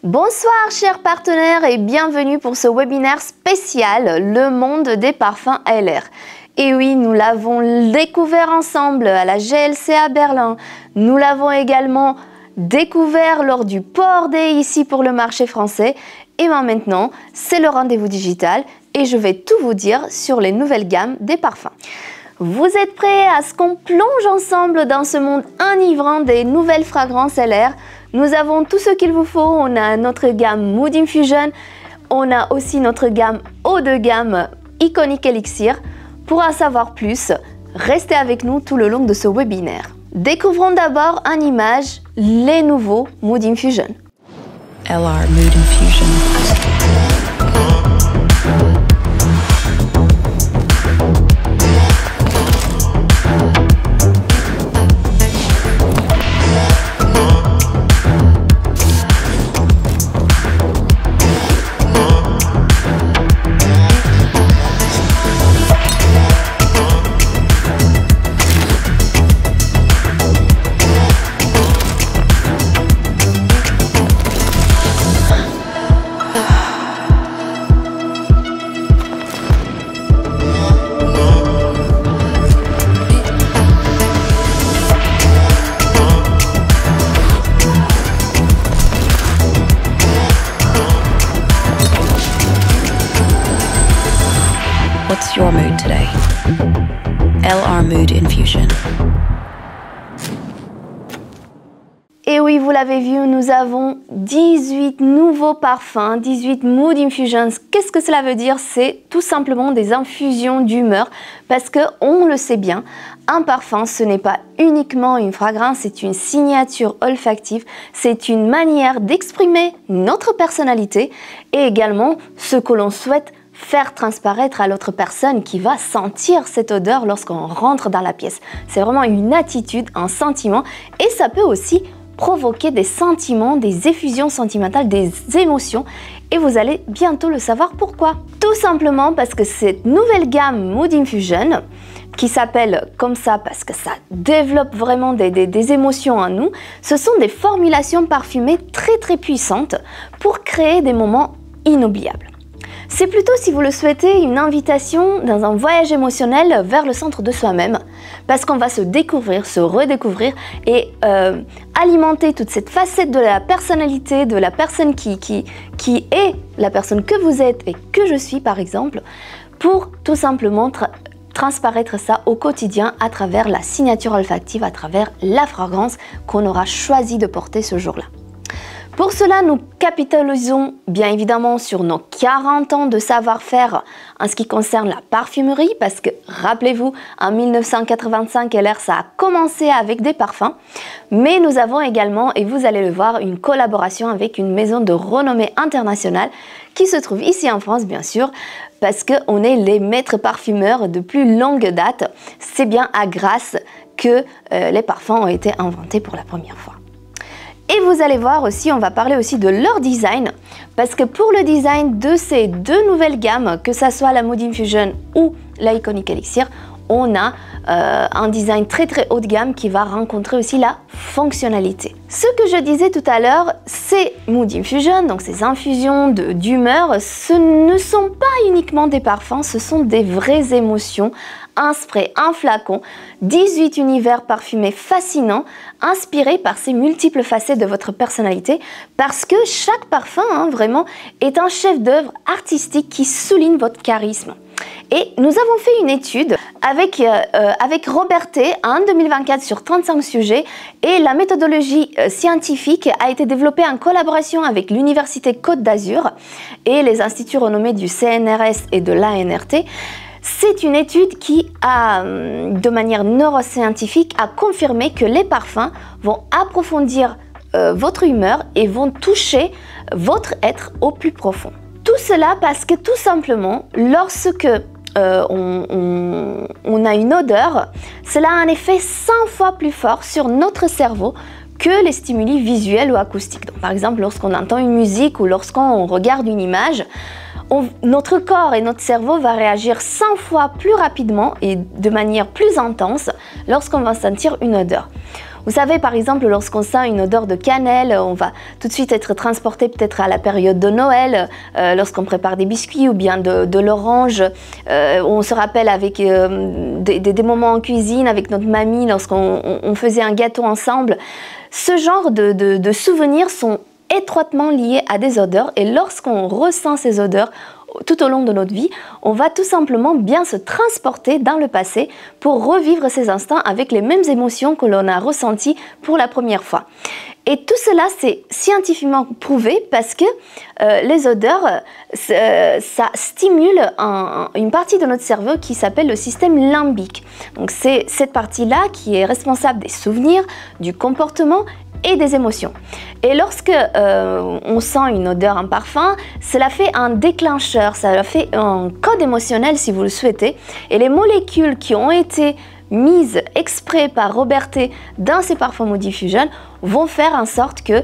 Bonsoir chers partenaires et bienvenue pour ce webinaire spécial Le monde des parfums LR. Et oui, nous l'avons découvert ensemble à la GLC à Berlin. Nous l'avons également découvert lors du Port Day ici pour le marché français. Et maintenant, c'est le rendez-vous digital et je vais tout vous dire sur les nouvelles gammes des parfums. Vous êtes prêts à ce qu'on plonge ensemble dans ce monde enivrant des nouvelles fragrances LR? Nous avons tout ce qu'il vous faut. On a notre gamme Mood Infusion, on a aussi notre gamme haut de gamme Iconic Elixir. Pour en savoir plus, restez avec nous tout le long de ce webinaire. Découvrons d'abord en image les nouveaux Mood Infusion. LR Mood Infusion. What's your mood today? LR Mood Infusion. Et oui, vous l'avez vu, nous avons 18 nouveaux parfums, 18 Mood Infusions. Qu'est-ce que cela veut dire? C'est tout simplement des infusions d'humeur parce que, on le sait bien, un parfum, ce n'est pas uniquement une fragrance, c'est une signature olfactive, c'est une manière d'exprimer notre personnalité et également ce que l'on souhaite faire transparaître à l'autre personne qui va sentir cette odeur lorsqu'on rentre dans la pièce. C'est vraiment une attitude, un sentiment et ça peut aussi provoquer des sentiments, des effusions sentimentales, des émotions et vous allez bientôt le savoir pourquoi. Tout simplement parce que cette nouvelle gamme Mood Infusion qui s'appelle comme ça parce que ça développe vraiment des émotions en nous, ce sont des formulations parfumées très puissantes pour créer des moments inoubliables. C'est plutôt, si vous le souhaitez, une invitation dans un voyage émotionnel vers le centre de soi-même parce qu'on va se découvrir, se redécouvrir et alimenter toute cette facette de la personnalité, de la personne qui est la personne que vous êtes et que je suis par exemple pour tout simplement transparaître ça au quotidien à travers la signature olfactive, à travers la fragrance qu'on aura choisi de porter ce jour-là. Pour cela, nous capitalisons bien évidemment sur nos 40 ans de savoir-faire en ce qui concerne la parfumerie parce que, rappelez-vous, en 1985, LR, ça a commencé avec des parfums. Mais nous avons également, et vous allez le voir, une collaboration avec une maison de renommée internationale qui se trouve ici en France, bien sûr, parce qu'on est les maîtres parfumeurs de plus longue date. C'est bien à Grasse que les parfums ont été inventés pour la première fois. Et vous allez voir aussi, on va parler aussi de leur design, parce que pour le design de ces deux nouvelles gammes, que ce soit la Mood Infusion ou la Iconic Elixir, on a un design très haut de gamme qui va rencontrer aussi la fonctionnalité. Ce que je disais tout à l'heure, ces Mood Infusion, donc ces infusions d'humeur, ce ne sont pas uniquement des parfums, ce sont des vraies émotions. Un spray, un flacon, 18 univers parfumés fascinants, inspirés par ces multiples facettes de votre personnalité, parce que chaque parfum, vraiment, est un chef-d'œuvre artistique qui souligne votre charisme. Et nous avons fait une étude avec Robert T en 2024 sur 35 sujets et la méthodologie scientifique a été développée en collaboration avec l'Université Côte d'Azur et les instituts renommés du CNRS et de l'ANRT. C'est une étude qui a, de manière neuroscientifique, a confirmé que les parfums vont approfondir votre humeur et vont toucher votre être au plus profond. Tout cela parce que tout simplement, lorsque on a une odeur, cela a un effet 100 fois plus fort sur notre cerveau que les stimuli visuels ou acoustiques. Donc, par exemple, lorsqu'on entend une musique ou lorsqu'on regarde une image, notre corps et notre cerveau va réagir 100 fois plus rapidement et de manière plus intense lorsqu'on va sentir une odeur. Vous savez, par exemple, lorsqu'on sent une odeur de cannelle, on va tout de suite être transporté peut-être à la période de Noël, lorsqu'on prépare des biscuits ou bien de l'orange. On se rappelle avec des moments en cuisine avec notre mamie lorsqu'on faisait un gâteau ensemble. Ce genre de souvenirs sont étroitement liés à des odeurs et lorsqu'on ressent ces odeurs tout au long de notre vie, on va tout simplement bien se transporter dans le passé pour revivre ces instants avec les mêmes émotions que l'on a ressenties pour la première fois. Et tout cela, c'est scientifiquement prouvé parce que les odeurs, ça stimule une partie de notre cerveau qui s'appelle le système limbique. Donc c'est cette partie-là qui est responsable des souvenirs, du comportement et des émotions. Et lorsque on sent une odeur, un parfum, cela fait un déclencheur, ça fait un code émotionnel si vous le souhaitez. Et les molécules qui ont été mises exprès par Robertet dans ces parfums Mood Infusion vont faire en sorte que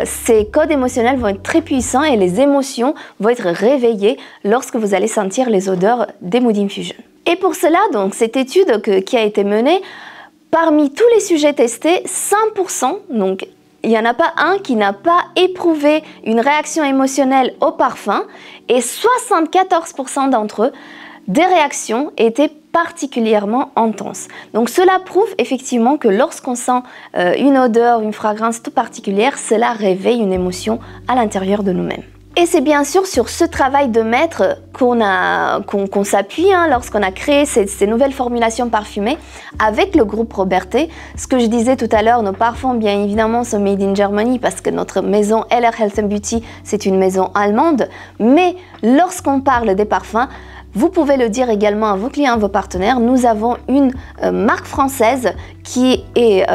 ces codes émotionnels vont être très puissants et les émotions vont être réveillées lorsque vous allez sentir les odeurs des Mood Infusion. Et pour cela, donc, cette étude qui a été menée, parmi tous les sujets testés, 100%, donc il n'y en a pas un qui n'a pas éprouvé une réaction émotionnelle au parfum et 74% d'entre eux, des réactions étaient particulièrement intenses. Donc cela prouve effectivement que lorsqu'on sent une odeur, une fragrance toute particulière, cela réveille une émotion à l'intérieur de nous-mêmes. Et c'est bien sûr sur ce travail de maître qu'on s'appuie lorsqu'on a créé ces nouvelles formulations parfumées avec le groupe Robertet. Ce que je disais tout à l'heure, nos parfums bien évidemment sont made in Germany parce que notre maison LR Health & Beauty c'est une maison allemande. Mais lorsqu'on parle des parfums, vous pouvez le dire également à vos clients, à vos partenaires, nous avons une marque française qui est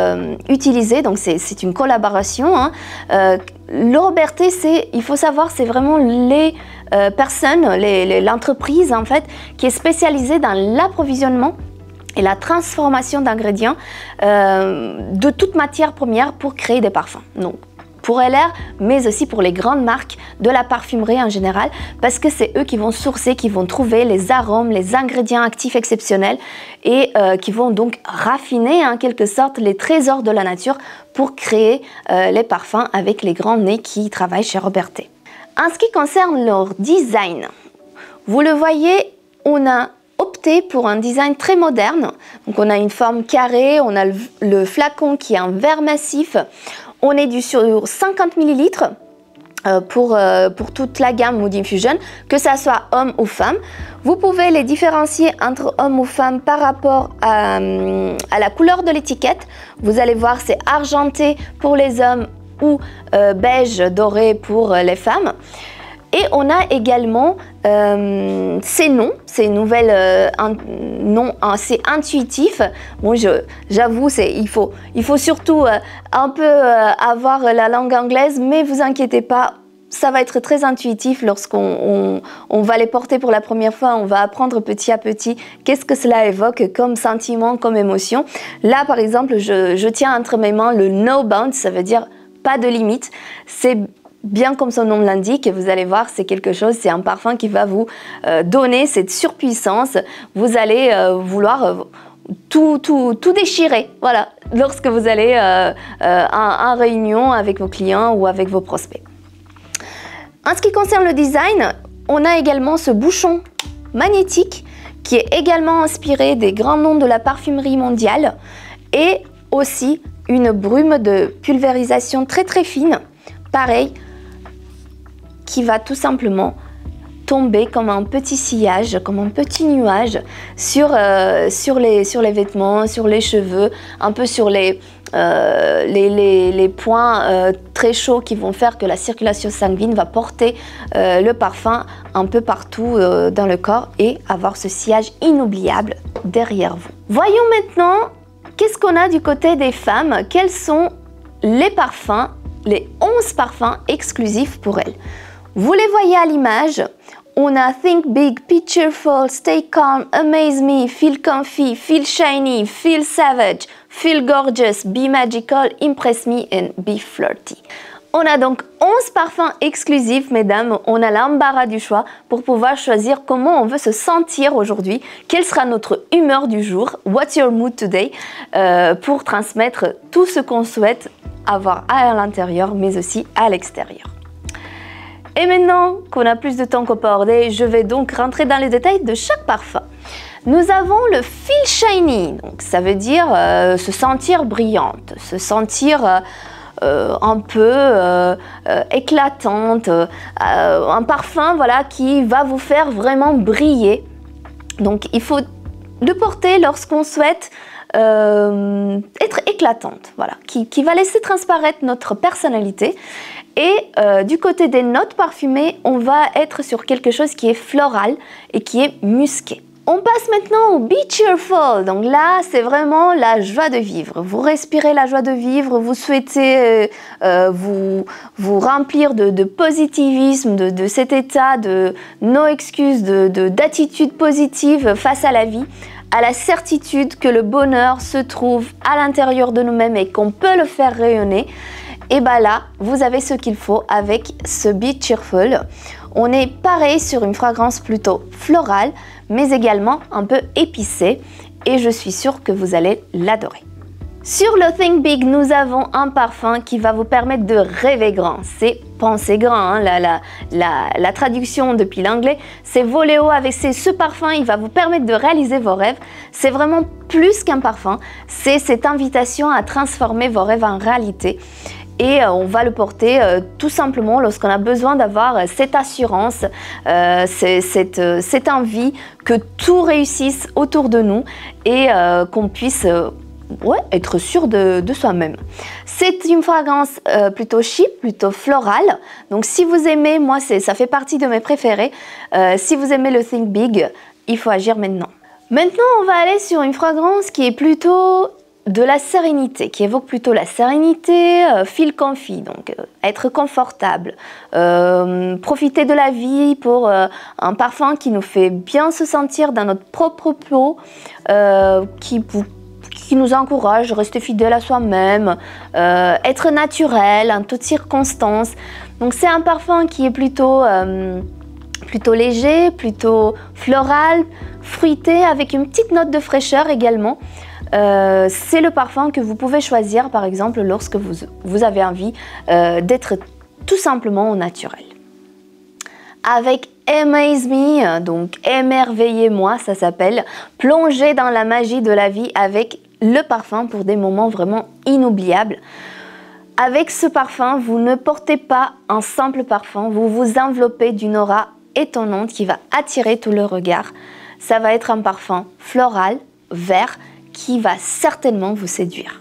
utilisée, donc c'est une collaboration. Le Robertet, il faut savoir, c'est vraiment les personnes, l'entreprise en fait, qui est spécialisée dans l'approvisionnement et la transformation d'ingrédients de toute matière première pour créer des parfums. Donc, pour LR, mais aussi pour les grandes marques de la parfumerie en général, parce que c'est eux qui vont sourcer, qui vont trouver les arômes, les ingrédients actifs exceptionnels et qui vont donc raffiner en quelque sorte les trésors de la nature pour créer les parfums avec les grands nez qui travaillent chez Robertet. En ce qui concerne leur design, vous le voyez, on a opté pour un design très moderne. Donc on a une forme carrée, on a le flacon qui est en verre massif. On est sur 50 ml pour toute la gamme Mood Infusion, que ça soit homme ou femme. Vous pouvez les différencier entre homme ou femme par rapport à la couleur de l'étiquette. Vous allez voir, c'est argenté pour les hommes ou beige doré pour les femmes. Et on a également ces noms, ces nouvelles noms assez intuitifs. Bon, j'avoue, il faut surtout un peu avoir la langue anglaise, mais vous inquiétez pas, ça va être très intuitif lorsqu'on va les porter pour la première fois. On va apprendre petit à petit qu'est-ce que cela évoque comme sentiment, comme émotion. Là, par exemple, je tiens entre mes mains le No Bound, ça veut dire pas de limite. C'est bien comme son nom l'indique, vous allez voir, c'est quelque chose, c'est un parfum qui va vous donner cette surpuissance. Vous allez vouloir tout déchirer, voilà, lorsque vous allez en réunion avec vos clients ou avec vos prospects. En ce qui concerne le design, on a également ce bouchon magnétique qui est également inspiré des grands noms de la parfumerie mondiale et aussi une brume de pulvérisation très très fine, pareil, qui va tout simplement tomber comme un petit sillage, comme un petit nuage sur les vêtements, sur les cheveux, un peu sur les points très chauds qui vont faire que la circulation sanguine va porter le parfum un peu partout dans le corps et avoir ce sillage inoubliable derrière vous. Voyons maintenant qu'est-ce qu'on a du côté des femmes, quels sont les parfums, les 11 parfums exclusifs pour elles. Vous les voyez à l'image, on a Think Big, Picture Full, Stay Calm, Amaze Me, Feel Comfy, Feel Shiny, Feel Savage, Feel Gorgeous, Be Magical, Impress Me and Be Flirty. On a donc 11 parfums exclusifs, mesdames. On a l'embarras du choix pour pouvoir choisir comment on veut se sentir aujourd'hui, quelle sera notre humeur du jour, what's your mood today, pour transmettre tout ce qu'on souhaite avoir à l'intérieur, mais aussi à l'extérieur. Et maintenant qu'on a plus de temps qu'au bordé, je vais donc rentrer dans les détails de chaque parfum. Nous avons le Feel Shiny, donc ça veut dire se sentir brillante, se sentir un peu éclatante, un parfum voilà, qui va vous faire vraiment briller. Donc il faut le porter lorsqu'on souhaite être éclatante, voilà, qui va laisser transparaître notre personnalité. Et du côté des notes parfumées, on va être sur quelque chose qui est floral et qui est musqué. On passe maintenant au Be Cheerful. Donc là, c'est vraiment la joie de vivre. Vous respirez la joie de vivre, vous souhaitez vous remplir de positivisme, de cet état de no excuses, d'attitude positive face à la vie, à la certitude que le bonheur se trouve à l'intérieur de nous-mêmes et qu'on peut le faire rayonner. Et bien là, vous avez ce qu'il faut avec ce Be Cheerful. On est pareil sur une fragrance plutôt florale, mais également un peu épicée. Et je suis sûre que vous allez l'adorer. Sur le Think Big, nous avons un parfum qui va vous permettre de rêver grand. C'est penser grand, hein, la traduction depuis l'anglais, c'est voler haut avec ce parfum, il va vous permettre de réaliser vos rêves. C'est vraiment plus qu'un parfum, c'est cette invitation à transformer vos rêves en réalité. Et on va le porter tout simplement lorsqu'on a besoin d'avoir cette assurance, cette envie que tout réussisse autour de nous et qu'on puisse être sûr de soi-même. C'est une fragrance plutôt chic, plutôt florale. Donc si vous aimez, moi ça fait partie de mes préférés. Si vous aimez le Think Big, il faut agir maintenant. Maintenant, on va aller sur une fragrance qui est plutôt de la sérénité, qui évoque plutôt la sérénité, feel comfy, donc être confortable, profiter de la vie pour un parfum qui nous fait bien se sentir dans notre propre peau, qui nous encourage à rester fidèle à soi-même, être naturel en toutes circonstances. Donc c'est un parfum qui est plutôt léger, plutôt floral, fruité, avec une petite note de fraîcheur également. C'est le parfum que vous pouvez choisir par exemple lorsque vous avez envie d'être tout simplement au naturel. Avec Amaze Me, donc émerveillez-moi, ça s'appelle, plongez dans la magie de la vie avec le parfum pour des moments vraiment inoubliables. Avec ce parfum, vous ne portez pas un simple parfum, vous vous enveloppez d'une aura étonnante qui va attirer tout le regard. Ça va être un parfum floral, vert, qui va certainement vous séduire.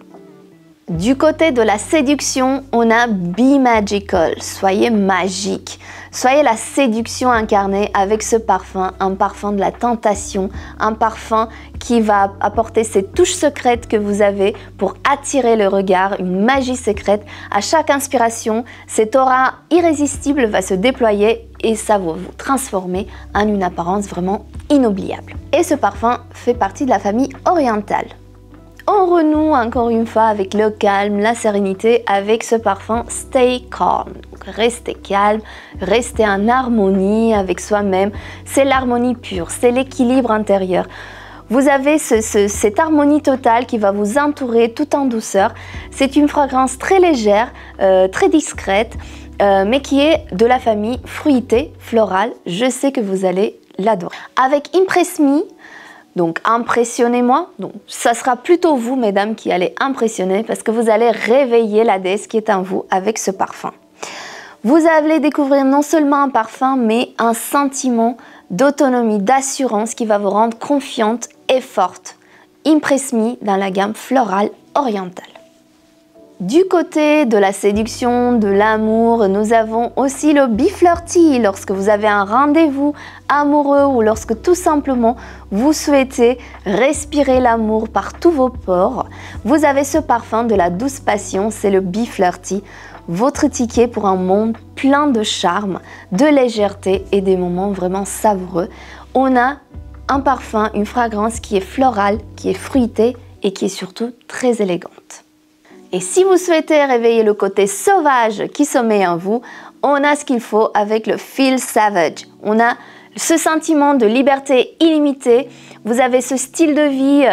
Du côté de la séduction, on a Be Magical, soyez magique. Soyez la séduction incarnée avec ce parfum, un parfum de la tentation, un parfum qui va apporter ces touches secrètes que vous avez pour attirer le regard, une magie secrète. À chaque inspiration, cette aura irrésistible va se déployer et ça va vous transformer en une apparence vraiment inoubliable. Et ce parfum fait partie de la famille orientale. On renoue encore une fois avec le calme, la sérénité avec ce parfum Stay Calm. Donc, restez calme, restez en harmonie avec soi-même. C'est l'harmonie pure, c'est l'équilibre intérieur. Vous avez cette harmonie totale qui va vous entourer tout en douceur. C'est une fragrance très légère, très discrète, mais qui est de la famille fruitée, florale. Je sais que vous allez l'adorer. Avec Impress Me, donc impressionnez-moi, donc ça sera plutôt vous mesdames qui allez impressionner parce que vous allez réveiller la déesse qui est en vous avec ce parfum. Vous allez découvrir non seulement un parfum mais un sentiment d'autonomie, d'assurance qui va vous rendre confiante et forte. Impress Me dans la gamme florale orientale. Du côté de la séduction, de l'amour, nous avons aussi le Be Flirty lorsque vous avez un rendez-vous amoureux ou lorsque tout simplement vous souhaitez respirer l'amour par tous vos pores. Vous avez ce parfum de la douce passion, c'est le Be Flirty, votre ticket pour un monde plein de charme, de légèreté et des moments vraiment savoureux. On a un parfum, une fragrance qui est florale, qui est fruitée et qui est surtout très élégante. Et si vous souhaitez réveiller le côté sauvage qui sommeille en vous, on a ce qu'il faut avec le Feel Savage. On a ce sentiment de liberté illimitée. Vous avez ce style de vie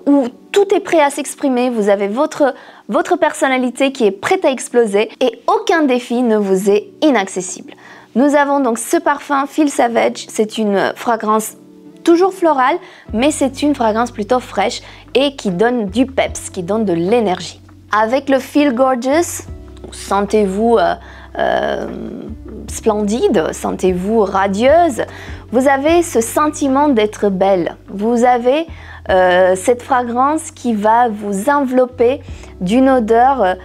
où tout est prêt à s'exprimer. Vous avez votre personnalité qui est prête à exploser et aucun défi ne vous est inaccessible. Nous avons donc ce parfum Feel Savage. C'est une fragrance toujours florale, mais c'est une fragrance plutôt fraîche et qui donne du peps, qui donne de l'énergie. Avec le Feel Gorgeous, sentez-vous splendide, sentez-vous radieuse. Vous avez ce sentiment d'être belle. Vous avez cette fragrance qui va vous envelopper d'une odeur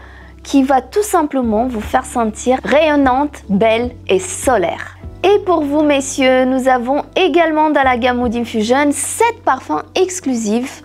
qui va tout simplement vous faire sentir rayonnante, belle et solaire. Et pour vous, messieurs, nous avons également dans la gamme Mood Infusion 7 parfums exclusifs.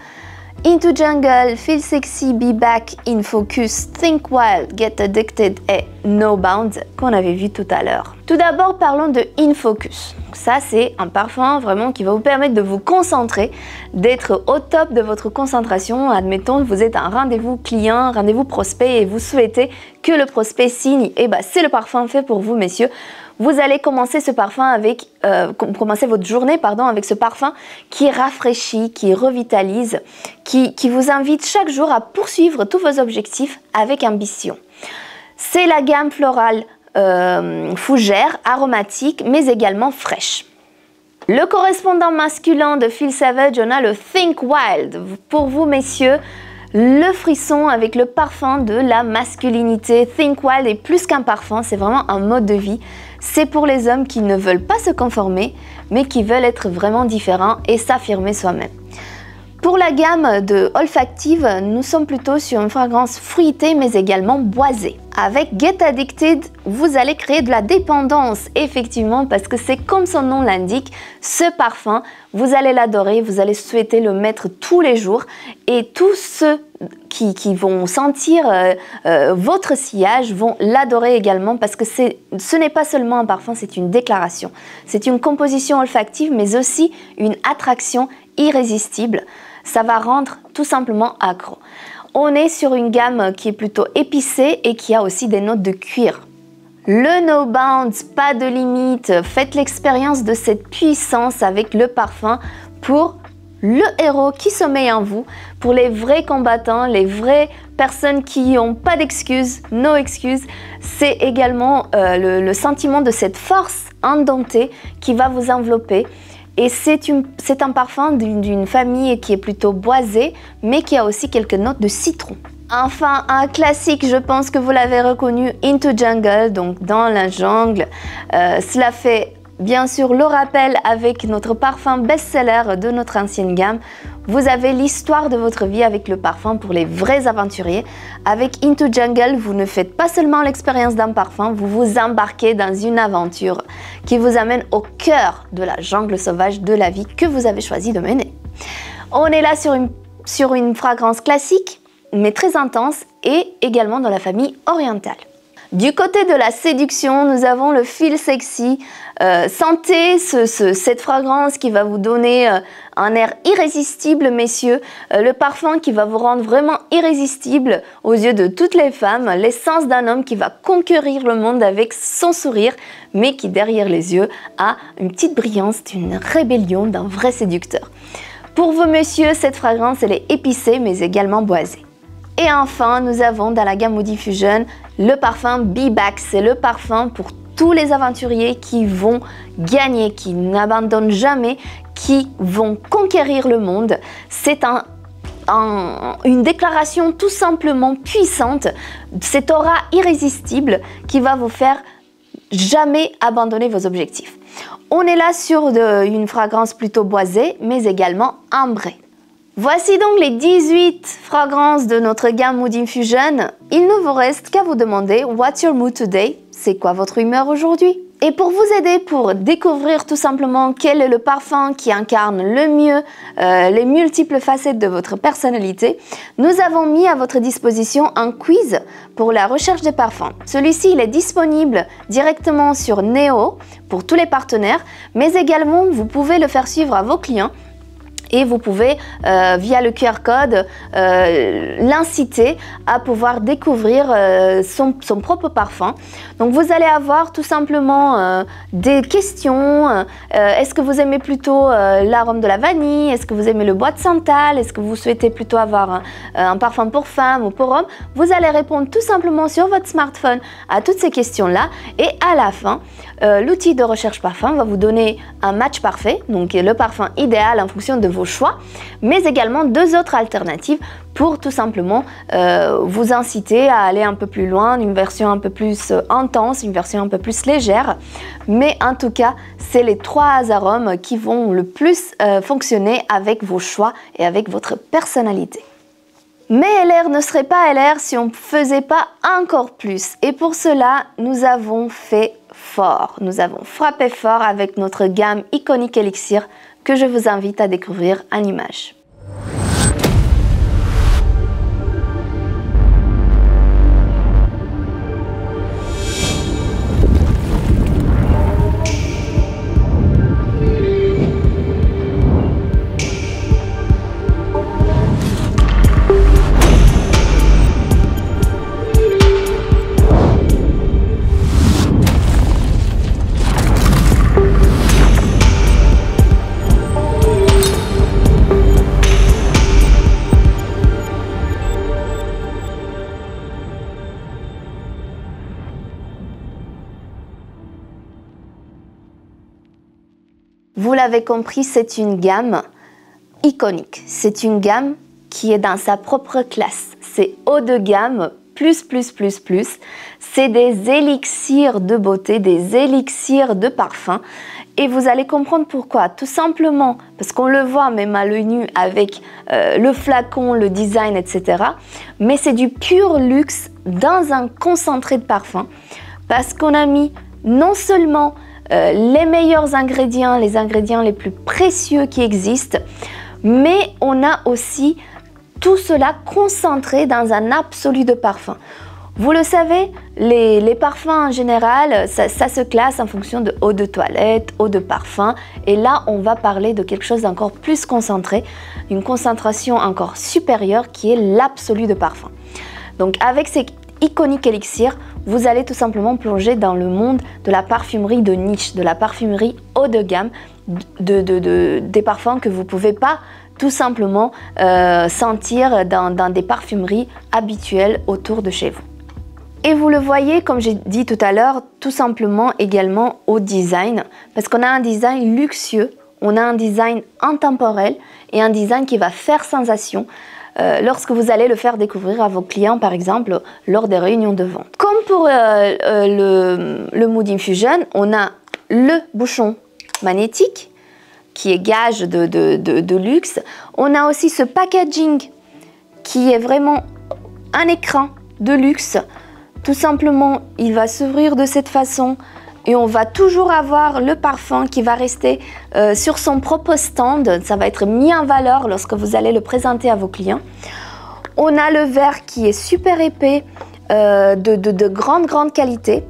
Into Jungle, Feel Sexy, Be Back, In Focus, Think Wild, Get Addicted et No Bounds qu'on avait vu tout à l'heure. Tout d'abord, parlons de In Focus. Ça, c'est un parfum vraiment qui va vous permettre de vous concentrer, d'être au top de votre concentration. Admettons que vous êtes un rendez-vous client, un rendez-vous prospect et vous souhaitez que le prospect signe. Et ben, c'est le parfum fait pour vous, messieurs. Vous allez commencer ce parfum avec, commencer votre journée avec ce parfum qui rafraîchit, qui revitalise, qui vous invite chaque jour à poursuivre tous vos objectifs avec ambition. C'est la gamme florale fougère, aromatique, mais également fraîche. Le correspondant masculin de Feel Savage, on a le Think Wild. Pour vous, messieurs, le frisson avec le parfum de la masculinité. Think Wild est plus qu'un parfum, c'est vraiment un mode de vie. C'est pour les hommes qui ne veulent pas se conformer, mais qui veulent être vraiment différents et s'affirmer soi-même. Pour la gamme de olfactive, nous sommes plutôt sur une fragrance fruitée, mais également boisée. Avec Get Addicted, vous allez créer de la dépendance, effectivement, parce que c'est comme son nom l'indique, ce parfum, vous allez l'adorer, vous allez souhaiter le mettre tous les jours. Et tous ceux qui vont sentir votre sillage vont l'adorer également parce que ce n'est pas seulement un parfum, c'est une déclaration. C'est une composition olfactive, mais aussi une attraction irrésistible. Ça va rendre tout simplement accro. On est sur une gamme qui est plutôt épicée et qui a aussi des notes de cuir. Le No Bounds, pas de limite. Faites l'expérience de cette puissance avec le parfum pour le héros qui sommeille en vous, pour les vrais combattants, les vraies personnes qui n'ont pas d'excuses, no excuses. C'est également le sentiment de cette force indomptée qui va vous envelopper. Et c'est un parfum d'une famille qui est plutôt boisée, mais qui a aussi quelques notes de citron. Enfin, un classique, je pense que vous l'avez reconnu, Into Jungle, donc dans la jungle. Cela fait bien sûr le rappel avec notre parfum best-seller de notre ancienne gamme. Vous avez l'histoire de votre vie avec le parfum pour les vrais aventuriers. Avec Into Jungle, vous ne faites pas seulement l'expérience d'un parfum, vous vous embarquez dans une aventure qui vous amène au cœur de la jungle sauvage de la vie que vous avez choisi de mener. On est là sur une fragrance classique, mais très intense et également dans la famille orientale. Du côté de la séduction, nous avons le Feel Sexy. Sentez cette fragrance qui va vous donner un air irrésistible, messieurs. Le parfum qui va vous rendre vraiment irrésistible aux yeux de toutes les femmes. L'essence d'un homme qui va conquérir le monde avec son sourire, mais qui derrière les yeux a une petite brillance d'une rébellion d'un vrai séducteur. Pour vous, messieurs, cette fragrance, elle est épicée, mais également boisée. Et enfin, nous avons dans la gamme Mood Infusion le parfum Be Back. C'est le parfum pour tous les aventuriers qui vont gagner, qui n'abandonnent jamais, qui vont conquérir le monde. C'est une déclaration tout simplement puissante, cette aura irrésistible qui va vous faire jamais abandonner vos objectifs. On est là sur une fragrance plutôt boisée, mais également ambrée. Voici donc les 18 fragrances de notre gamme Mood Infusion. Il ne vous reste qu'à vous demander What's your mood today? C'est quoi votre humeur aujourd'hui? Et pour vous aider, pour découvrir tout simplement quel est le parfum qui incarne le mieux les multiples facettes de votre personnalité, nous avons mis à votre disposition un quiz pour la recherche des parfums. Celui-ci, il est disponible directement sur Neo pour tous les partenaires, mais également vous pouvez le faire suivre à vos clients. Et vous pouvez, via le QR code, l'inciter à pouvoir découvrir son propre parfum. Donc vous allez avoir tout simplement des questions. Est-ce que vous aimez plutôt l'arôme de la vanille? Est-ce que vous aimez le bois de santal? Est-ce que vous souhaitez plutôt avoir un parfum pour femme ou pour homme? Vous allez répondre tout simplement sur votre smartphone à toutes ces questions-là. Et à la fin, l'outil de recherche parfum va vous donner un match parfait, donc le parfum idéal en fonction de vos choix, mais également 2 autres alternatives pour tout simplement vous inciter à aller un peu plus loin, une version un peu plus intense, une version un peu plus légère. Mais en tout cas, c'est les 3 arômes qui vont le plus fonctionner avec vos choix et avec votre personnalité. Mais LR ne serait pas LR si on ne faisait pas encore plus. Et pour cela, nous avons fait fort. Nous avons frappé fort avec notre gamme Iconic Elixir que je vous invite à découvrir en images. Vous l'avez compris, c'est une gamme iconique. C'est une gamme qui est dans sa propre classe. C'est haut de gamme, plus. C'est des élixirs de beauté, des élixirs de parfum. Et vous allez comprendre pourquoi. Tout simplement parce qu'on le voit même à l'œil nu avec le flacon, le design, etc. Mais c'est du pur luxe dans un concentré de parfum. Parce qu'on a mis non seulement les meilleurs ingrédients, les ingrédients les plus précieux qui existent, mais on a aussi tout cela concentré dans un absolu de parfum. Vous le savez, les parfums en général, ça se classe en fonction de eau de toilette, eau de parfum, et là on va parler de quelque chose d'encore plus concentré, une concentration encore supérieure qui est l'absolu de parfum. Donc avec ces Iconic Elixir, vous allez tout simplement plonger dans le monde de la parfumerie de niche, de la parfumerie haut de gamme, des parfums que vous ne pouvez pas tout simplement sentir dans des parfumeries habituelles autour de chez vous. Et vous le voyez, comme j'ai dit tout à l'heure, tout simplement également au design, parce qu'on a un design luxueux, on a un design intemporel et un design qui va faire sensation lorsque vous allez le faire découvrir à vos clients, par exemple, lors des réunions de vente. Comme pour le Mood Infusion, on a le bouchon magnétique, qui est gage de luxe. On a aussi ce packaging, qui est vraiment un écran de luxe. Tout simplement, il va s'ouvrir de cette façon. Et on va toujours avoir le parfum qui va rester sur son propre stand. Ça va être mis en valeur lorsque vous allez le présenter à vos clients. On a le verre qui est super épais, de grande qualité.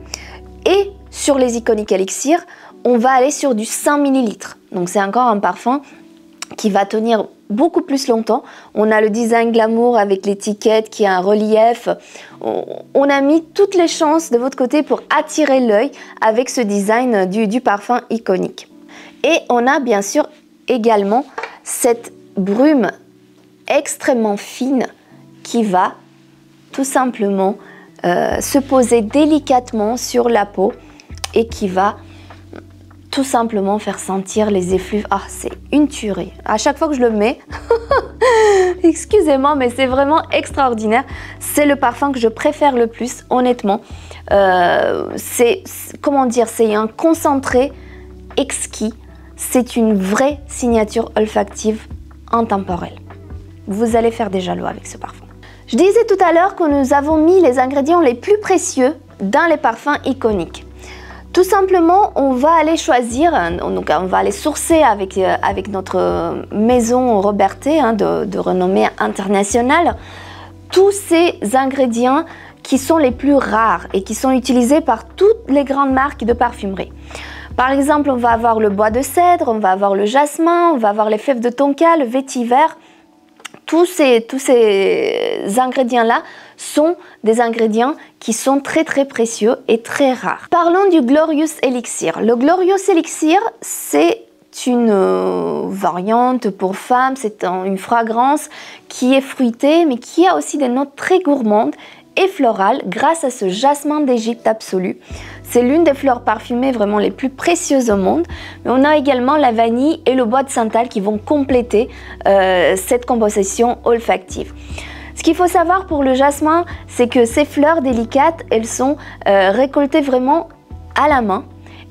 Et sur les Iconic Elixir, on va aller sur du 100 ml. Donc c'est encore un parfum qui va tenir beaucoup plus longtemps. On a le design glamour avec l'étiquette qui a un relief. On a mis toutes les chances de votre côté pour attirer l'œil avec ce design du parfum iconique. Et on a bien sûr également cette brume extrêmement fine qui va tout simplement se poser délicatement sur la peau et qui va tout simplement faire sentir les effluves. Ah, c'est une tuerie. À chaque fois que je le mets, excusez-moi, mais c'est vraiment extraordinaire. C'est le parfum que je préfère le plus, honnêtement. Comment dire, c'est un concentré exquis. C'est une vraie signature olfactive intemporelle. Vous allez faire des jaloux avec ce parfum. Je disais tout à l'heure que nous avons mis les ingrédients les plus précieux dans les parfums iconiques. Tout simplement, on va aller choisir, donc on va aller sourcer avec notre maison Robertet de renommée internationale, tous ces ingrédients qui sont les plus rares et qui sont utilisés par toutes les grandes marques de parfumerie. Par exemple, on va avoir le bois de cèdre, on va avoir le jasmin, on va avoir les fèves de tonka, le vétiver. Tous ces ingrédients-là sont des ingrédients qui sont très précieux et très rares. Parlons du Glorious Elixir. Le Glorious Elixir, c'est une variante pour femmes, c'est une fragrance qui est fruitée mais qui a aussi des notes très gourmandes et florales grâce à ce jasmin d'Égypte absolu. C'est l'une des fleurs parfumées vraiment les plus précieuses au monde. Mais on a également la vanille et le bois de santal qui vont compléter cette composition olfactive. Ce qu'il faut savoir pour le jasmin, c'est que ces fleurs délicates, elles sont récoltées vraiment à la main.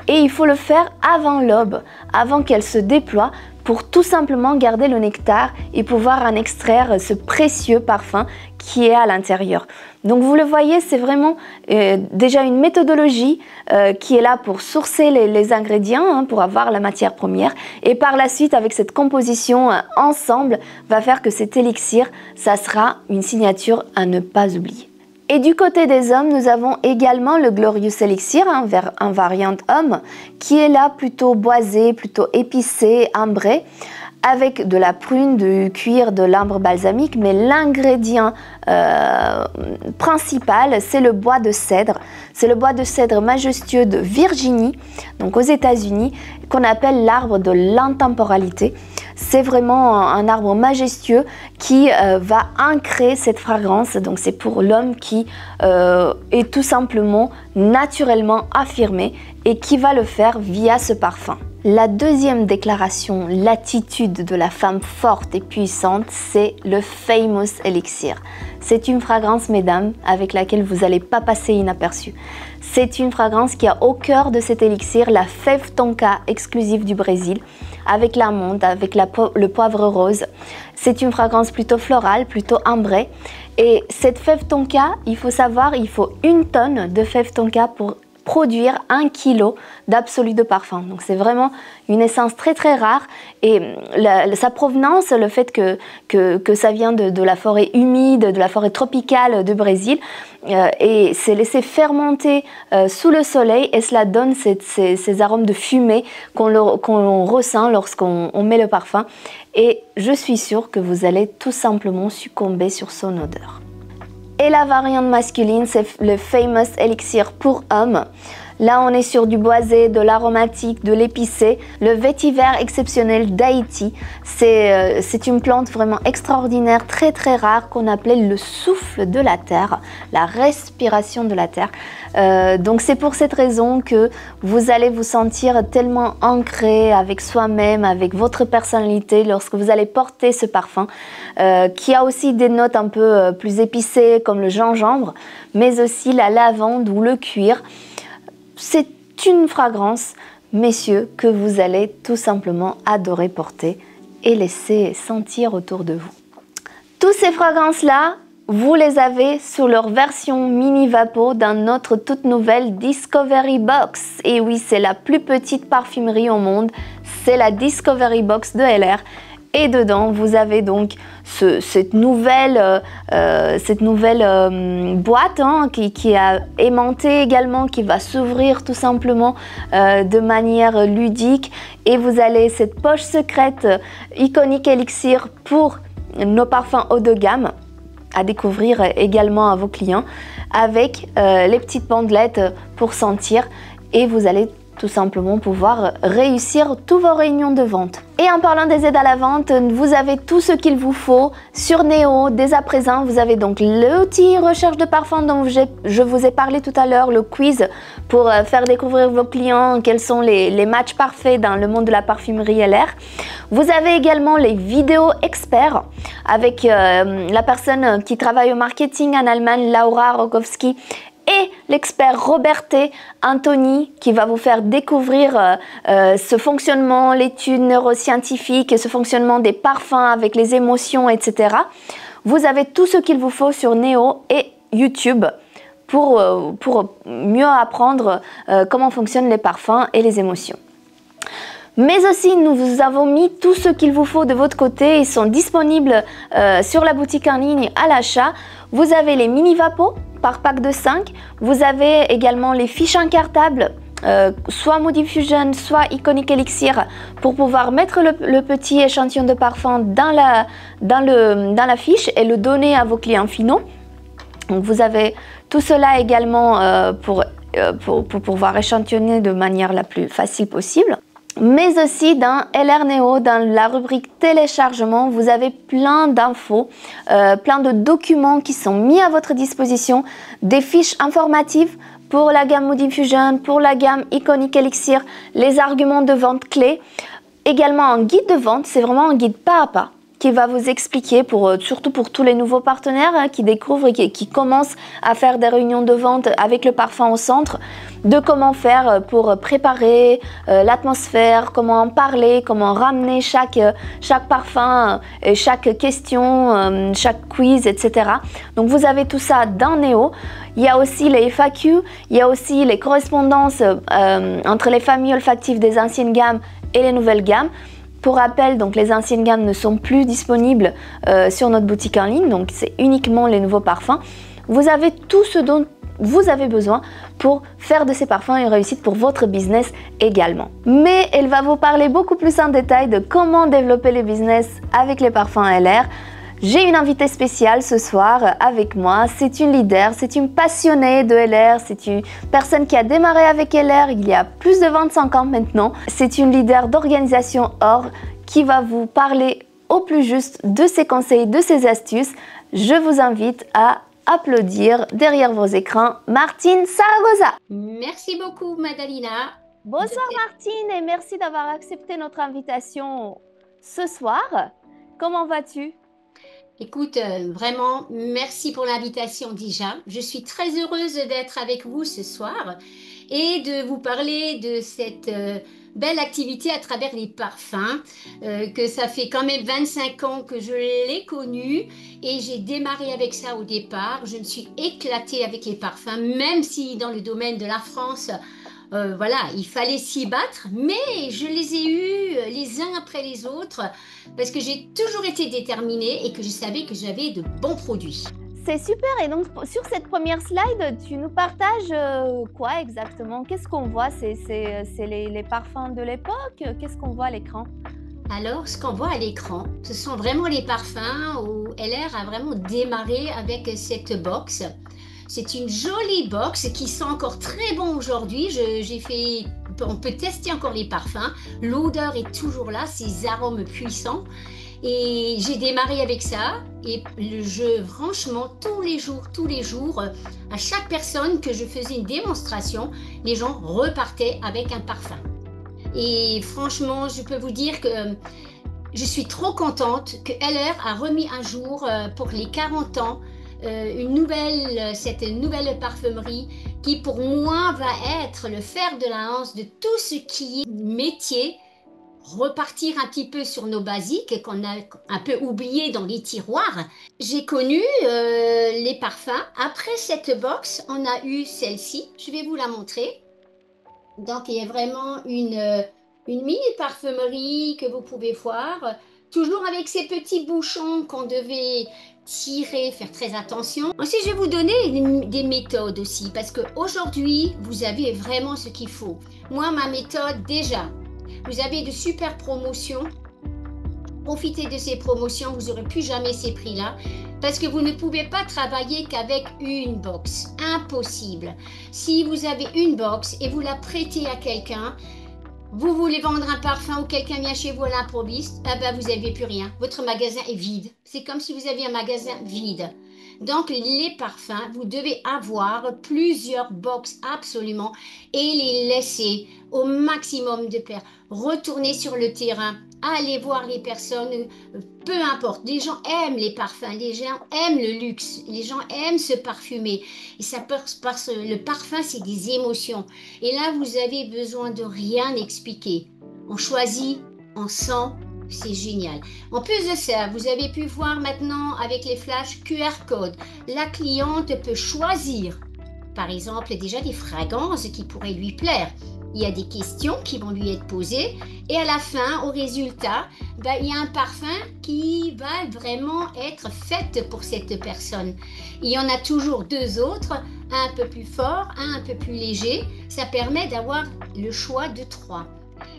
Et il faut le faire avant l'aube, avant qu'elle se déploie, pour tout simplement garder le nectar et pouvoir en extraire ce précieux parfum qui est à l'intérieur. Donc vous le voyez, c'est vraiment déjà une méthodologie qui est là pour sourcer les ingrédients, pour avoir la matière première. Et par la suite, avec cette composition ensemble, va faire que cet élixir, ça sera une signature à ne pas oublier. Et du côté des hommes, nous avons également le Glorious Elixir, un variant homme, qui est là plutôt boisé, plutôt épicé, ambré, avec de la prune, du cuir, de l'ambre balsamique, mais l'ingrédient principal, c'est le bois de cèdre. C'est le bois de cèdre majestueux de Virginie, donc aux États-Unis, qu'on appelle l'arbre de l'intemporalité. C'est vraiment un arbre majestueux qui va ancrer cette fragrance. Donc c'est pour l'homme qui est tout simplement naturellement affirmé et qui va le faire via ce parfum. La deuxième déclaration, l'attitude de la femme forte et puissante, c'est le Famous Elixir. C'est une fragrance, mesdames, avec laquelle vous n'allez pas passer inaperçu. C'est une fragrance qui a au cœur de cet élixir la fève tonka exclusive du Brésil, avec l'amande, avec le poivre rose. C'est une fragrance plutôt florale, plutôt ambrée. Et cette fève tonka, il faut savoir, il faut 1 tonne de fève tonka pour produire 1 kg d'absolu de parfum. Donc c'est vraiment une essence très rare et sa provenance, le fait que ça vient de la forêt humide, de la forêt tropicale du Brésil et c'est laissé fermenter sous le soleil et cela donne ces arômes de fumée qu'on ressent lorsqu'on met le parfum et je suis sûre que vous allez tout simplement succomber sur son odeur. Et la variante masculine, c'est le Famous Elixir pour hommes. Là, on est sur du boisé, de l'aromatique, de l'épicé. Le vétiver exceptionnel d'Haïti, c'est une plante vraiment extraordinaire, très rare, qu'on appelait le souffle de la terre, la respiration de la terre. Donc c'est pour cette raison que vous allez vous sentir tellement ancré avec soi-même, avec votre personnalité lorsque vous allez porter ce parfum qui a aussi des notes un peu plus épicées comme le gingembre, mais aussi la lavande ou le cuir. C'est une fragrance, messieurs, que vous allez tout simplement adorer porter et laisser sentir autour de vous. Toutes ces fragrances-là, vous les avez sous leur version mini vapo dans notre toute nouvelle Discovery Box. Et oui, c'est la plus petite parfumerie au monde, c'est la Discovery Box de LR. Et dedans, vous avez donc cette nouvelle boîte qui a aimanté également, qui va s'ouvrir tout simplement de manière ludique. Et vous avez cette poche secrète iconique Elixir pour nos parfums haut de gamme à découvrir également à vos clients avec les petites bandelettes pour sentir et vous allez tout simplement pouvoir réussir tous vos réunions de vente. Et en parlant des aides à la vente, vous avez tout ce qu'il vous faut sur Néo. Dès à présent, vous avez donc l'outil recherche de parfum dont je vous ai parlé tout à l'heure, le quiz pour faire découvrir vos clients quels sont les matchs parfaits dans le monde de la parfumerie LR. Vous avez également les vidéos experts avec la personne qui travaille au marketing en Allemagne, Laura Rogowski, et l'expert Roberte Anthony qui va vous faire découvrir ce fonctionnement, l'étude neuroscientifique et ce fonctionnement des parfums avec les émotions, etc. Vous avez tout ce qu'il vous faut sur Néo et YouTube pour mieux apprendre comment fonctionnent les parfums et les émotions. Mais aussi, nous vous avons mis tout ce qu'il vous faut de votre côté. Ils sont disponibles sur la boutique en ligne à l'achat. Vous avez les mini vapos par pack de 5. Vous avez également les fiches incartables soit Mood Infusion, soit Iconic Elixir, pour pouvoir mettre le petit échantillon de parfum dans la fiche et le donner à vos clients finaux. Donc vous avez tout cela également pour pouvoir échantillonner de manière la plus facile possible. Mais aussi dans LR Neo, dans la rubrique téléchargement, vous avez plein d'infos, plein de documents qui sont mis à votre disposition, des fiches informatives pour la gamme Mood Infusion, pour la gamme Iconic Elixir, les arguments de vente clés, également un guide de vente, c'est vraiment un guide pas à pas qui va vous expliquer, surtout pour tous les nouveaux partenaires qui découvrent et qui commencent à faire des réunions de vente avec le parfum au centre, de comment faire pour préparer l'atmosphère, comment en parler, comment ramener chaque parfum, chaque question, chaque quiz, etc. Donc vous avez tout ça dans Neo. Il y a aussi les FAQ, il y a aussi les correspondances entre les familles olfactives des anciennes gammes et les nouvelles gammes. Pour rappel, donc les anciennes gammes ne sont plus disponibles sur notre boutique en ligne, donc c'est uniquement les nouveaux parfums. Vous avez tout ce dont vous avez besoin pour faire de ces parfums une réussite pour votre business également. Mais elle va vous parler beaucoup plus en détail de comment développer le business avec les parfums LR. J'ai une invitée spéciale ce soir avec moi, c'est une leader, c'est une passionnée de LR, c'est une personne qui a démarré avec LR il y a plus de 25 ans maintenant. C'est une leader d'organisation OR qui va vous parler au plus juste de ses conseils, de ses astuces. Je vous invite à applaudir derrière vos écrans Martine Zaragoza. Merci beaucoup Madalina. Bonsoir Martine et merci d'avoir accepté notre invitation ce soir. Comment vas-tu ? Écoute, vraiment, merci pour l'invitation déjà. Je suis très heureuse d'être avec vous ce soir et de vous parler de cette belle activité à travers les parfums, que ça fait quand même 25 ans que je l'ai connue et j'ai démarré avec ça au départ. Je me suis éclatée avec les parfums, même si dans le domaine de la France, voilà, il fallait s'y battre, mais je les ai eus les uns après les autres parce que j'ai toujours été déterminée et que je savais que j'avais de bons produits. C'est super, et donc sur cette première slide, tu nous partages quoi exactement? Qu'est-ce qu'on voit? C'est les parfums de l'époque? Qu'est-ce qu'on voit à l'écran? Alors, ce qu'on voit à l'écran, ce sont vraiment les parfums où LR a vraiment démarré avec cette box. C'est une jolie box qui sent encore très bon aujourd'hui. On peut tester encore les parfums. L'odeur est toujours là, ces arômes puissants. Et j'ai démarré avec ça. Et franchement, tous les jours, à chaque personne que je faisais une démonstration, les gens repartaient avec un parfum. Et franchement, je peux vous dire que je suis trop contente que LR a remis un jour pour les 40 ans cette nouvelle parfumerie qui pour moi va être le fer de lance de tout ce qui est métier, repartir un petit peu sur nos basiques qu'on a un peu oubliés dans les tiroirs. J'ai connu les parfums. Après cette box, on a eu celle-ci. Je vais vous la montrer. Donc il y a vraiment une mini parfumerie que vous pouvez voir. Toujours avec ces petits bouchons qu'on devait tirer, faire très attention. Ensuite, je vais vous donner des méthodes aussi, parce qu'aujourd'hui, vous avez vraiment ce qu'il faut. Moi, ma méthode, déjà, vous avez de super promotions. Profitez de ces promotions, vous n'aurez plus jamais ces prix-là, parce que vous ne pouvez pas travailler qu'avec une box. Impossible. Si vous avez une box et vous la prêtez à quelqu'un, vous voulez vendre un parfum ou quelqu'un vient chez vous à l'improviste, vous n'avez plus rien. Votre magasin est vide. C'est comme si vous aviez un magasin vide. Donc, les parfums, vous devez avoir plusieurs box absolument et les laisser au maximum de paires. Retournez sur le terrain, allez voir les personnes, peu importe. Les gens aiment les parfums, les gens aiment le luxe, les gens aiment se parfumer. Et ça parce que le parfum, c'est des émotions. Et là, vous avez besoin de rien expliquer. On choisit, on sent. C'est génial. En plus de ça, vous avez pu voir maintenant avec les flashs QR code, la cliente peut choisir, par exemple, déjà des fragrances qui pourraient lui plaire. il y a des questions qui vont lui être posées et à la fin, au résultat, il y a un parfum qui va vraiment être fait pour cette personne. Il y en a toujours deux autres, un peu plus fort, un peu plus léger. Ça permet d'avoir le choix de trois.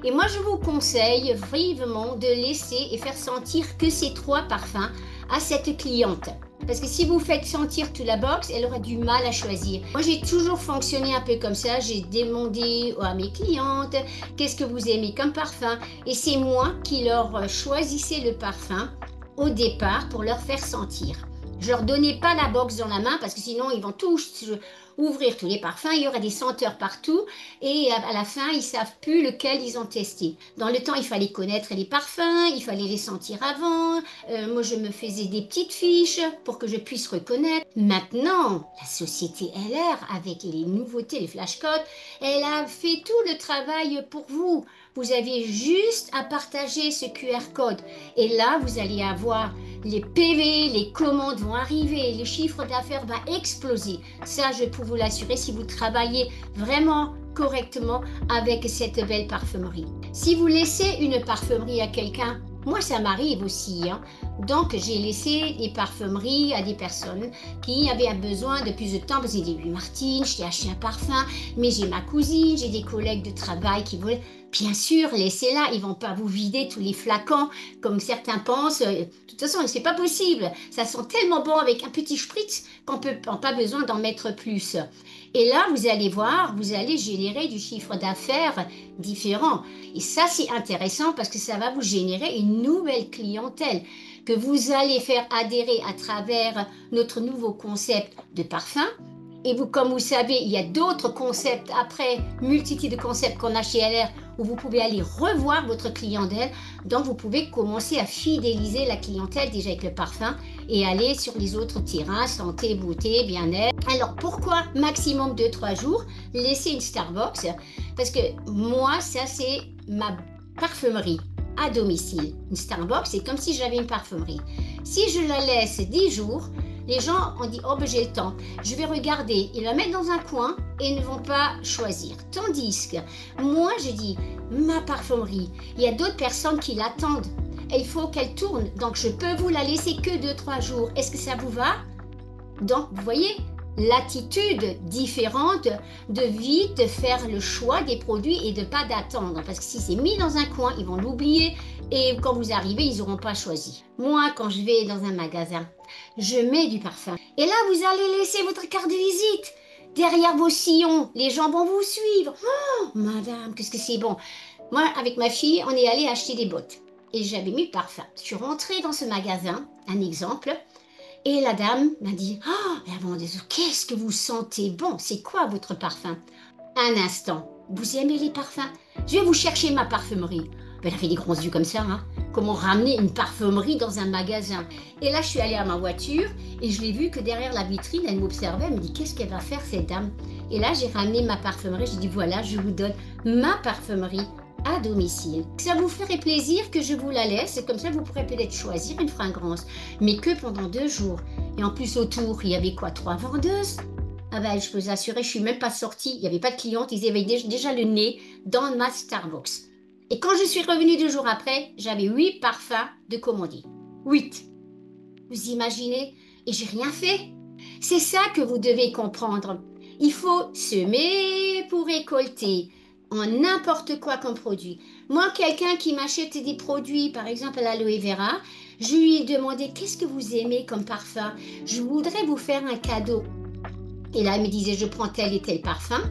Et moi, je vous conseille vivement de laisser et faire sentir que ces trois parfums à cette cliente. Parce que si vous faites sentir toute la box, elle aura du mal à choisir. Moi, j'ai toujours fonctionné un peu comme ça. J'ai demandé à mes clientes qu'est-ce que vous aimez comme parfum. Et c'est moi qui leur choisissais le parfum au départ pour leur faire sentir. Je leur donnais pas la box dans la main parce que sinon ils vont tous ouvrir tous les parfums, il y aura des senteurs partout et à la fin ils savent plus lequel ils ont testé. Dans le temps il fallait connaître les parfums, il fallait les sentir avant. Moi je me faisais des petites fiches pour que je puisse reconnaître. Maintenant la société LR avec les nouveautés, les flashcodes, elle a fait tout le travail pour vous. Vous avez juste à partager ce QR code et là vous allez avoir les PV, les commandes vont arriver, les chiffres d'affaires vont exploser. Ça, je peux vous l'assurer si vous travaillez vraiment correctement avec cette belle parfumerie. Si vous laissez une parfumerie à quelqu'un, moi ça m'arrive aussi, donc j'ai laissé des parfumeries à des personnes qui avaient besoin de plus de temps parce qu'ils disaient oui Martine, je t'ai acheté un parfum, mais j'ai ma cousine, j'ai des collègues de travail qui voulaient. Bien sûr, laissez-la, ils vont pas vous vider tous les flacons comme certains pensent. De toute façon, c'est pas possible. Ça sent tellement bon avec un petit spritz qu'on peut pas besoin d'en mettre plus. Et là, vous allez voir, vous allez générer du chiffre d'affaires différent. Et ça, c'est intéressant parce que ça va vous générer une nouvelle clientèle que vous allez faire adhérer à travers notre nouveau concept de parfum. Et vous, comme vous savez, il y a d'autres concepts après, multitude de concepts qu'on a chez LR, où vous pouvez aller revoir votre clientèle. Donc, vous pouvez commencer à fidéliser la clientèle déjà avec le parfum et aller sur les autres terrains, santé, beauté, bien-être. Alors, pourquoi maximum 2-3 jours laisser une Starbox? Parce que moi, ça, c'est ma parfumerie à domicile. Une Starbox, c'est comme si j'avais une parfumerie. Si je la laisse 10 jours, les gens ont dit « Oh, ben j'ai le temps, je vais regarder ». Ils la mettent dans un coin et ne vont pas choisir. Tandis que moi, je dis « Ma parfumerie, il y a d'autres personnes qui l'attendent. Il faut qu'elle tourne, donc je peux vous la laisser que 2-3 jours. Est-ce que ça vous va ?» Donc, vous voyez, l'attitude différente de vite faire le choix des produits et de pas d'attendre. Parce que si c'est mis dans un coin, ils vont l'oublier et quand vous arrivez, ils n'auront pas choisi. Moi, quand je vais dans un magasin, je mets du parfum. Et là, vous allez laisser votre carte de visite derrière vos sillons. Les gens vont vous suivre. Oh, madame, qu'est-ce que c'est bon. Moi, avec ma fille, on est allé acheter des bottes. Et j'avais mis le parfum. Je suis rentrée dans ce magasin, un exemple. Et la dame m'a dit « Oh, la vendeuse, qu'est-ce que vous sentez bon? C'est quoi votre parfum ?» Un instant. Vous aimez les parfums? Je vais vous chercher ma parfumerie. Elle a fait des gros yeux comme ça. Comment ramener une parfumerie dans un magasin? Et là, je suis allée à ma voiture et je l'ai vue que derrière la vitrine, elle m'observait. Elle me dit « Qu'est-ce qu'elle va faire cette dame ?» Et là, j'ai ramené ma parfumerie. J'ai dit « Voilà, je vous donne ma parfumerie à domicile. » Ça vous ferait plaisir que je vous la laisse, comme ça vous pourrez peut-être choisir une fragrance, mais que pendant 2 jours. Et en plus autour, il y avait quoi, 3 vendeuses? Ah ben, je peux vous assurer, je suis même pas sortie, il n'y avait pas de clientes, ils avaient déjà le nez dans ma Starbox. Et quand je suis revenue 2 jours après, j'avais 8 parfums de commandés. 8. Vous imaginez? Et j'ai rien fait. C'est ça que vous devez comprendre. Il faut semer pour récolter en n'importe quoi comme produit. Moi, quelqu'un qui m'achète des produits, par exemple l'aloe vera, je lui ai demandé « Qu'est-ce que vous aimez comme parfum? Je voudrais vous faire un cadeau. » Et là, elle me disait « Je prends tel et tel parfum. »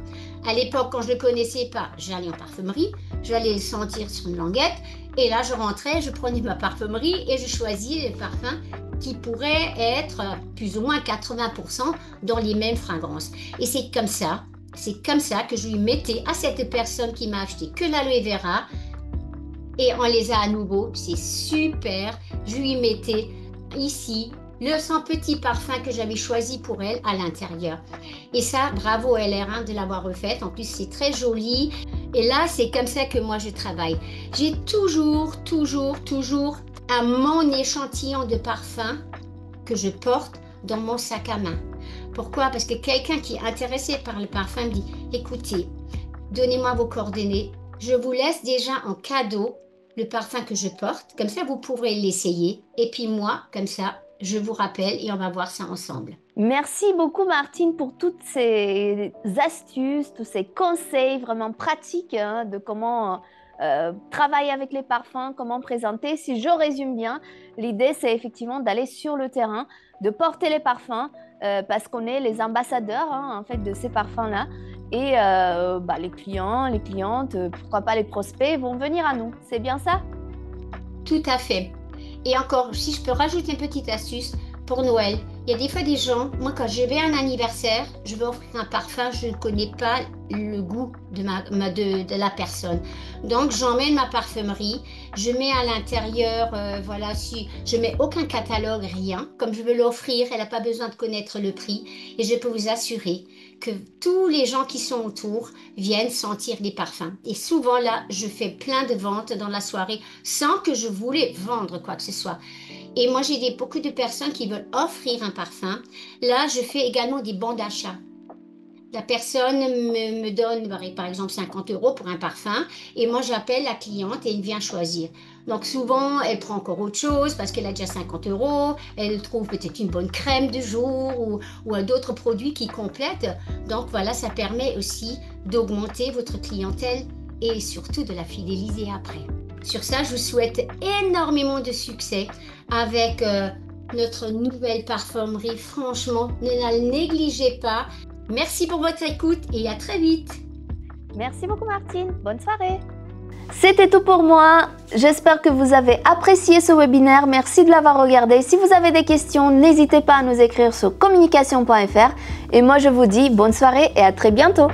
À l'époque, quand je ne le connaissais pas, j'allais en parfumerie, j'allais le sentir sur une languette, et là, je rentrais, je prenais ma parfumerie et je choisissais les parfums qui pourraient être plus ou moins 80% dans les mêmes fragrances. Et c'est comme ça que je lui mettais à cette personne qui m'a acheté que l'aloe vera, et on les a à nouveau, c'est super. Je lui mettais ici le 100 petits parfums que j'avais choisi pour elle à l'intérieur. Et ça, bravo LR1 de l'avoir refaite. En plus, c'est très joli. Et là, c'est comme ça que moi, je travaille. J'ai toujours un mon échantillon de parfums que je porte dans mon sac à main. Pourquoi? Parce que quelqu'un qui est intéressé par le parfum me dit « Écoutez, donnez-moi vos coordonnées. Je vous laisse déjà en cadeau le parfum que je porte. Comme ça, vous pourrez l'essayer. Et puis moi, comme ça, je vous rappelle et on va voir ça ensemble. Merci beaucoup Martine pour toutes ces astuces, tous ces conseils vraiment pratiques hein, de comment travailler avec les parfums, comment présenter. Si je résume bien, l'idée c'est effectivement d'aller sur le terrain, de porter les parfums parce qu'on est les ambassadeurs hein, en fait, de ces parfums-là. Et les clients, les clientes, pourquoi pas les prospects vont venir à nous. C'est bien ça? Tout à fait. Et encore, si je peux rajouter une petite astuce pour Noël, il y a des fois des gens, moi quand je vais à un anniversaire, je veux offrir un parfum, je ne connais pas le goût de la personne. Donc j'emmène ma parfumerie, je mets à l'intérieur, si je mets aucun catalogue, rien. Comme je veux l'offrir, elle n'a pas besoin de connaître le prix. Et je peux vous assurer que tous les gens qui sont autour viennent sentir les parfums. Et souvent là, je fais plein de ventes dans la soirée sans que je voulais vendre quoi que ce soit. Et moi, j'ai beaucoup de personnes qui veulent offrir un parfum. Là, je fais également des bons d'achat. La personne me donne, par exemple, 50 € pour un parfum. Et moi, j'appelle la cliente et elle vient choisir. Donc, souvent, elle prend encore autre chose parce qu'elle a déjà 50 €. Elle trouve peut-être une bonne crème du jour ou d'autres produits qui complètent. Donc, voilà, ça permet aussi d'augmenter votre clientèle et surtout de la fidéliser après. Sur ça, je vous souhaite énormément de succès avec notre nouvelle parfumerie. Franchement, ne la négligez pas. Merci pour votre écoute et à très vite. Merci beaucoup Martine. Bonne soirée. C'était tout pour moi. J'espère que vous avez apprécié ce webinaire. Merci de l'avoir regardé. Si vous avez des questions, n'hésitez pas à nous écrire sur communication.fr. Et moi, je vous dis bonne soirée et à très bientôt.